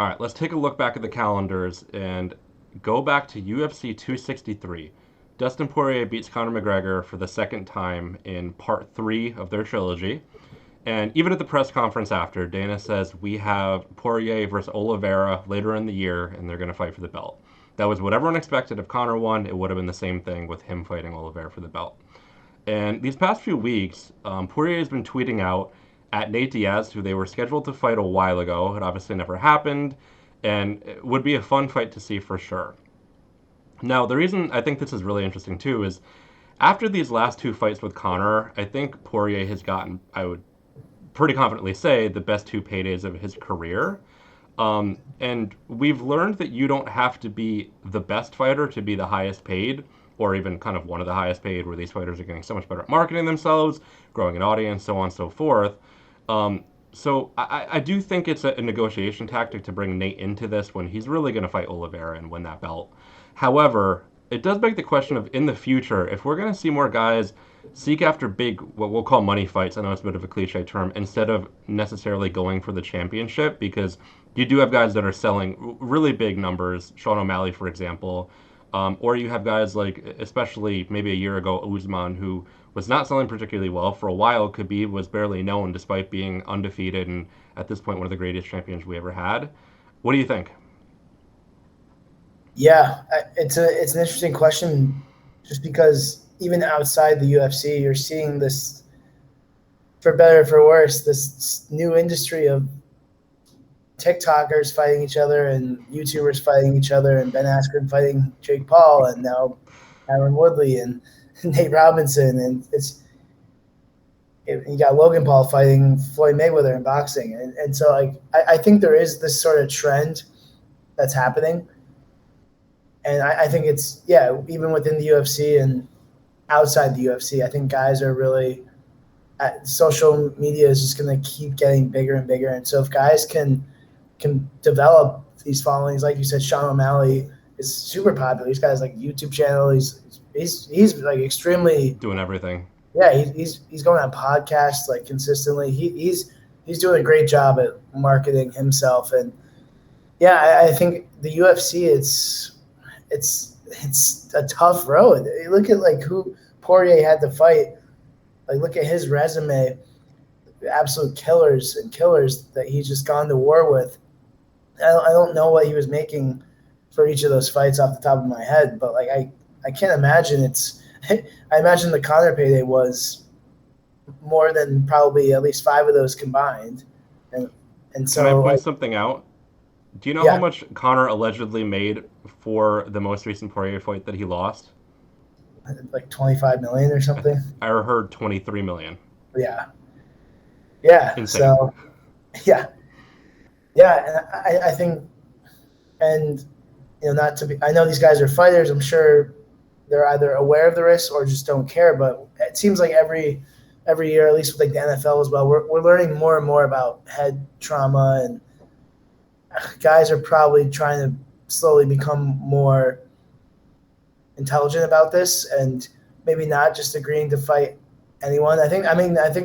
All right, let's take a look back at the calendars and go back to UFC 263. Dustin Poirier beats Conor McGregor for the second time in part three of their trilogy. And even at the press conference after, Dana says we have Poirier versus Oliveira later in the year, and they're going to fight for the belt. That was what everyone expected. If Conor won, it would have been the same thing with him fighting Oliveira for the belt. And these past few weeks, Poirier has been tweeting out at Nate Diaz, who they were scheduled to fight a while ago. It obviously never happened, and it would be a fun fight to see for sure. Now, the reason I think this is really interesting too is after these last two fights with Conor, I think Poirier has gotten, I would pretty confidently say, the best two paydays of his career. And we've learned that you don't have to be the best fighter to be the highest paid, or even kind of one of the highest paid, where these fighters are getting so much better at marketing themselves, growing an audience, so on and so forth. So I do think it's a negotiation tactic to bring Nate into this when he's really going to fight Oliveira and win that belt. However, it does beg the question of in the future, if we're going to see more guys seek after big, what we'll call money fights, I know it's a bit of a cliche term, instead of necessarily going for the championship, because you do have guys that are selling really big numbers, Sean O'Malley, for example, or you have guys like, especially maybe a year ago, Usman, who was not selling particularly well for a while. Khabib was barely known despite being undefeated and at this point one of the greatest champions we ever had. What do you think? Yeah, it's an interesting question, just because even outside the UFC, you're seeing this, for better or for worse, this new industry of TikTokers fighting each other and YouTubers fighting each other, and Ben Askren fighting Jake Paul, and now Aaron Woodley and Nate Robinson, and you got Logan Paul fighting Floyd Mayweather in boxing, and so like I think there is this sort of trend that's happening, and I think it's, yeah, even within the UFC and outside the UFC, I think guys are really social media is just going to keep getting bigger and bigger, and so if guys can develop these followings, like you said, Sean O'Malley is super popular. He's got his like YouTube channel. He's like extremely Doing everything. Yeah, he's going on podcasts like consistently. He's doing a great job at marketing himself, and yeah, I think the UFC it's a tough road. You look at like who Poirier had to fight. Like look at his resume, absolute killers and killers that he's just gone to war with. I don't know what he was making for each of those fights off the top of my head, but like I can't imagine it's. I imagine the Conor payday was more than probably at least 5 of those combined, and so Can I point like, something out? Do you know how yeah, much Conor allegedly made for the most recent Poirier fight that he lost? like 25 million or something. I heard 23 million. Yeah, yeah. Insane. So yeah, yeah, and I think, and not to be. I know these guys are fighters. I'm sure they're either aware of the risks or just don't care. But it seems like every year, at least with like the NFL as well, we're learning more and more about head trauma, and guys are probably trying to slowly become more intelligent about this, and maybe not just agreeing to fight anyone. I think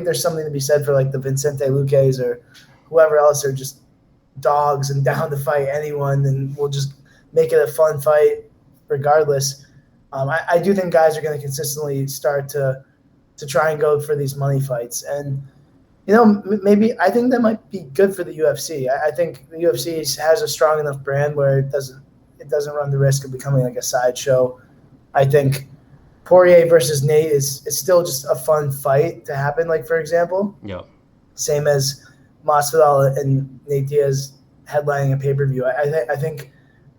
there's something to be said for like the Vicente Luques or whoever else are just dogs and down to fight anyone, and we'll just make it a fun fight regardless. I do think guys are going to consistently start to try and go for these money fights, and maybe I think that might be good for the UFC. I think the UFC has a strong enough brand where it doesn't run the risk of becoming like a sideshow. I think Poirier versus Nate is still just a fun fight to happen. Like for example, Yeah. same as Masvidal and Nate Diaz headlining a pay-per-view. I think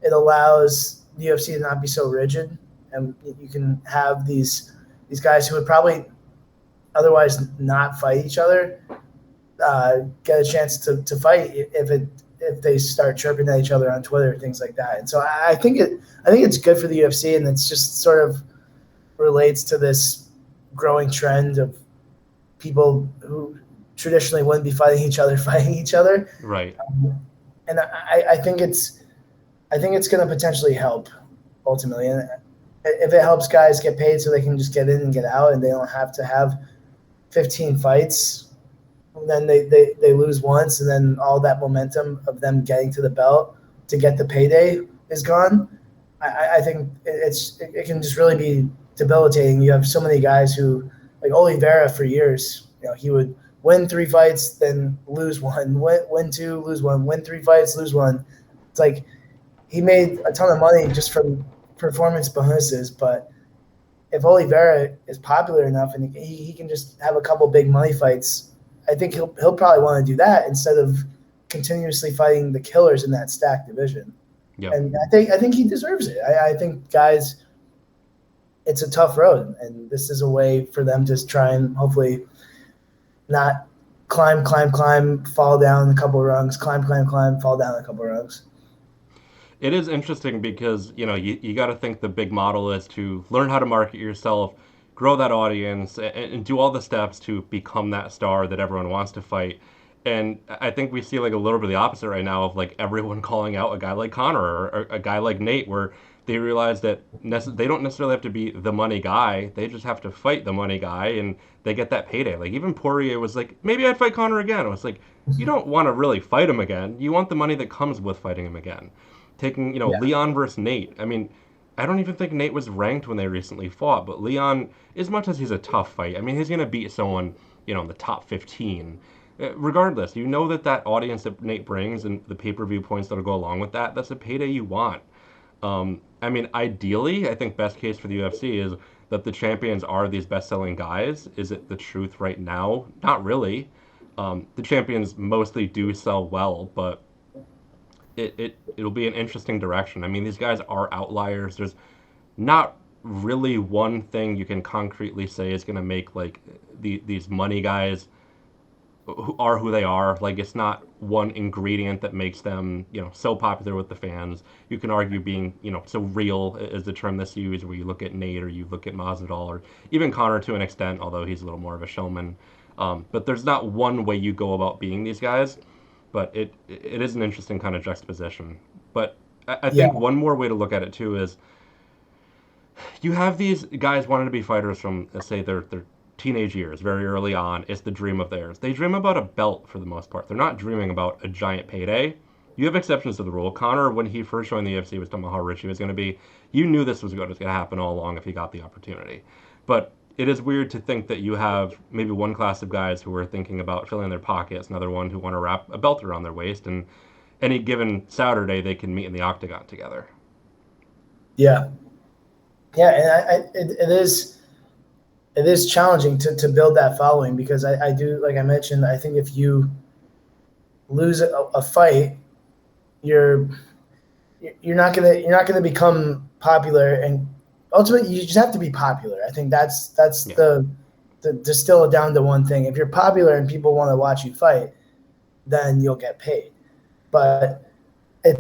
it allows the UFC to not be so rigid, and you can have these guys who would probably otherwise not fight each other get a chance to fight if they start chirping at each other on Twitter, things like that. And so I think it's good for the UFC, and it's just sort of relates to this growing trend of people who traditionally wouldn't be fighting each other. Right. And I think it's going to potentially help ultimately. And if it helps guys get paid so they can just get in and get out and they don't have to have 15 fights, then they lose once, and then all that momentum of them getting to the belt to get the payday is gone. I think it can just really be debilitating. You have so many guys who, like Oliveira for years, he would win 3 fights, then lose one, win 2, lose one, win 3 fights, lose one. It's like he made a ton of money just from performance bonuses, but if Oliveira is popular enough and he can just have a couple big money fights, I think he'll probably want to do that instead of continuously fighting the killers in that stacked division. Yep. And I think he deserves it. I think guys, it's a tough road, and this is a way for them to try and hopefully not climb, fall down a couple rungs, climb, fall down a couple rungs. It is interesting because, you got to think the big model is to learn how to market yourself, grow that audience, and do all the steps to become that star that everyone wants to fight. And I think we see like a little bit of the opposite right now of like everyone calling out a guy like Conor or a guy like Nate, where they realize that they don't necessarily have to be the money guy. They just have to fight the money guy, and they get that payday. Like even Poirier was like, maybe I'd fight Conor again. It was like, you don't want to really fight him again. You want the money that comes with fighting him again. Taking, Leon versus Nate. I mean, I don't even think Nate was ranked when they recently fought, but Leon, as much as he's a tough fight, I mean, he's going to beat someone, in the top 15. Regardless, that audience that Nate brings and the pay-per-view points that'll go along with that, that's a payday you want. I mean, ideally, I think best case for the UFC is that the champions are these best-selling guys. Is it the truth right now? Not really. The champions mostly do sell well, but it'll be an interesting direction. I mean, these guys are outliers. There's not really one thing you can concretely say is going to make like these money guys who are who they are. Like it's not one ingredient that makes them, so popular with the fans. You can argue being, so real is the term that's used, where you look at Nate or you look at Masvidal or even Conor to an extent, although he's a little more of a showman. But there's not one way you go about being these guys. But it is an interesting kind of juxtaposition. But I think one more way to look at it too is you have these guys wanting to be fighters from, let's say, their teenage years, very early on. It's the dream of theirs. They dream about a belt for the most part. They're not dreaming about a giant payday. You have exceptions to the rule. Conor, when he first joined the UFC, was talking about how rich he was going to be. You knew this was going to happen all along if he got the opportunity. But it is weird to think that you have maybe one class of guys who are thinking about filling their pockets, another one who want to wrap a belt around their waist, and any given Saturday they can meet in the octagon together. Yeah, and it is challenging to build that following, because I do, like I mentioned, I think if you lose a fight, you're not gonna become popular, and ultimately, you just have to be popular. I think that's the distill it down to one thing. If you're popular and people want to watch you fight, then you'll get paid. But I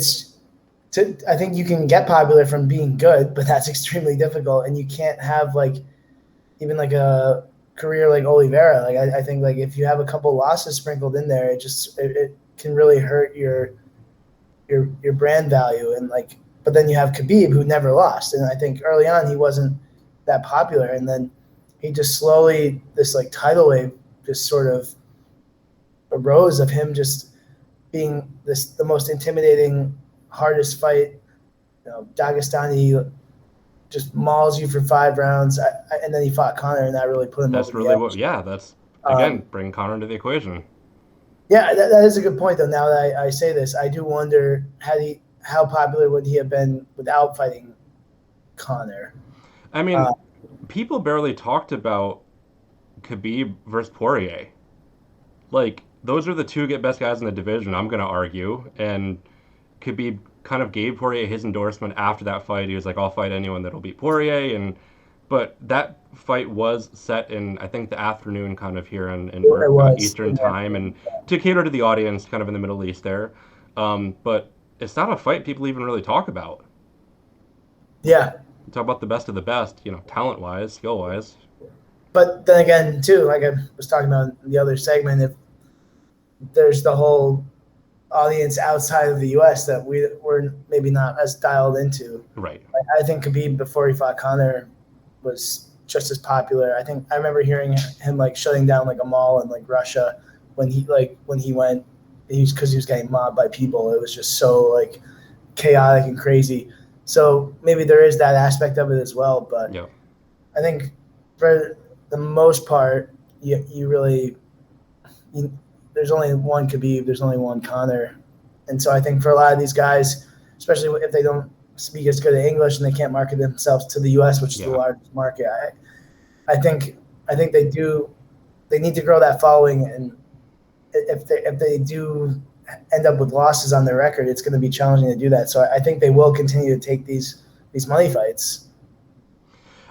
think you can get popular from being good, but that's extremely difficult. And you can't have even a career like Oliveira. Like I think if you have a couple losses sprinkled in there, it can really hurt your brand value. And but then you have Khabib, who never lost. And I think early on he wasn't that popular. And then he just slowly, this tidal wave just sort of arose of him just being the most intimidating, hardest fight. Dagestani just mauls you for 5 rounds. And then he fought Conor, and that really put him That's over really the edge. what, yeah, that's, again, bring Conor into the equation. Yeah, that is a good point, though. Now that I say this, I do wonder how popular would he have been without fighting Conor? I mean, people barely talked about Khabib versus Poirier. Those are the two best guys in the division, I'm going to argue. And Khabib kind of gave Poirier his endorsement after that fight. He was like, I'll fight anyone that'll beat Poirier. But that fight was set in, I think, the afternoon kind of here in Eastern time, and to cater to the audience kind of in the Middle East there. But it's not a fight people even really talk about. Yeah. Talk about the best of the best, talent-wise, skill-wise. But then again, too, like I was talking about in the other segment, if there's the whole audience outside of the U.S. that we're maybe not as dialed into. Right. I think Khabib, before he fought Conor, was just as popular. I remember hearing him shutting down a mall in Russia when he went, because he was getting mobbed by people. It was just so like chaotic and crazy. So maybe there is that aspect of it as well. But Yep. I think for the most part, you really there's only one Khabib, there's only one Conor, and so I think for a lot of these guys, especially if they don't speak as good English and they can't market themselves to the U.S., which is the largest market, I think they need to grow that following, and if they do end up with losses on their record, it's going to be challenging to do that. So I think they will continue to take these money fights.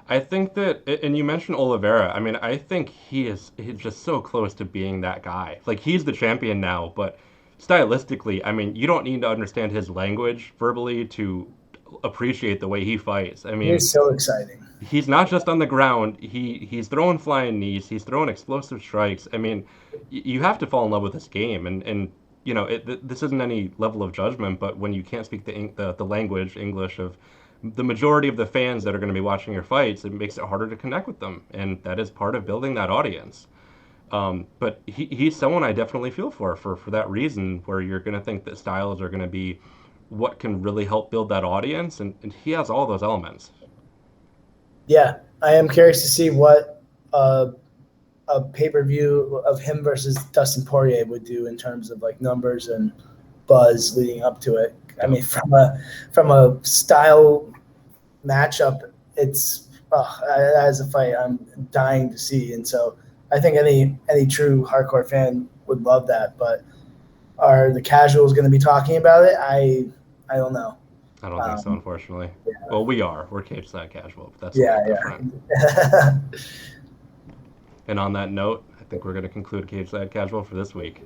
I think that, and you mentioned Oliveira. I mean, I think he's just so close to being that guy. Like he's the champion now, but stylistically, I mean, you don't need to understand his language verbally to appreciate the way he fights. I mean, It's so exciting. he's not just on the ground. He's throwing flying knees. He's throwing explosive strikes. I mean, you have to fall in love with this game, and you know, this isn't any level of judgment, but when you can't speak the language English of the majority of the fans that are going to be watching your fights, it makes it harder to connect with them, and that is part of building that audience. But he's someone I definitely feel for that reason, where you're going to think that styles are going to be what can really help build that audience, and he has all those elements. Yeah, I am curious to see what a pay-per-view of him versus Dustin Poirier would do in terms of like numbers and buzz leading up to it. I mean, from a style matchup, it's as a fight I'm dying to see, and so I think any true hardcore fan would love that. But are the casuals going to be talking about it? I don't know. I don't think so, unfortunately. Yeah. Well, we are. We're cage side casual, but that's different. And on that note, I think we're going to conclude cage side casual for this week.